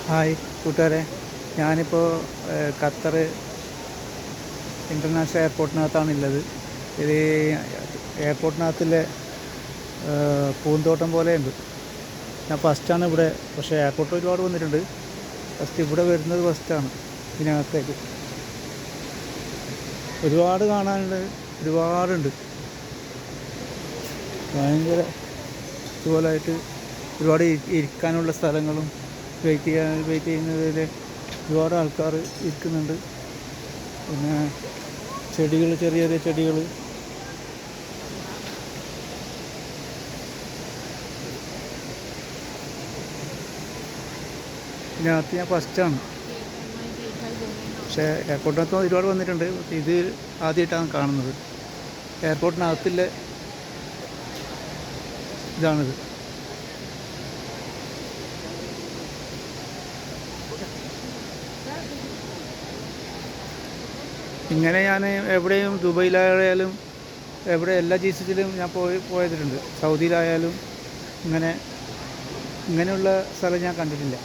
Hi കൂട്ടുകാരെ, ഞാനിപ്പോൾ Qatar international എയർപോർട്ടിനകത്താണുള്ളത്. ഇത് എയർപോർട്ടിനകത്തിലെ പൂന്തോട്ടം പോലെയുണ്ട്. ഞാൻ ഫസ്റ്റാണ് ഇവിടെ, പക്ഷേ എയർപോർട്ട് ഒരുപാട് വന്നിട്ടുണ്ട്. ഫസ്റ്റ് ഇവിടെ വരുന്നത് ഫസ്റ്റാണ്. ഇതിനകത്തേക്ക് ഒരുപാട് കാണാനുണ്ട്, ഒരുപാടുണ്ട്. ഭയങ്കര ഇതുപോലായിട്ട് ഒരുപാട് ഇരിക്കാനുള്ള സ്ഥലങ്ങളും വെയിറ്റ് ചെയ്യുന്നതിൽ ഒരുപാട് ആൾക്കാർ ഇരിക്കുന്നുണ്ട്. പിന്നെ ചെടികൾ, ചെറിയ ചെറിയ ചെടികൾ, ഇതിനകത്ത് ഞാൻ ഫസ്റ്റാണ്. പക്ഷേ എയർപോർട്ടിനകത്ത് ഒരുപാട് വന്നിട്ടുണ്ട്. ഇത് ആദ്യമായിട്ടാണ് കാണുന്നത്. എയർപോർട്ടിനകത്തിലെ ഇതാണിത്. ഇങ്ങനെ ഞാൻ എവിടെയും ദുബൈയിലായാലും എവിടെ എല്ലാ GCCയിലും ഞാൻ പോയതിട്ടുണ്ട്. സൗദിയിലായാലും ഇങ്ങനെയുള്ള സ്ഥലം ഞാൻ കണ്ടിട്ടില്ല.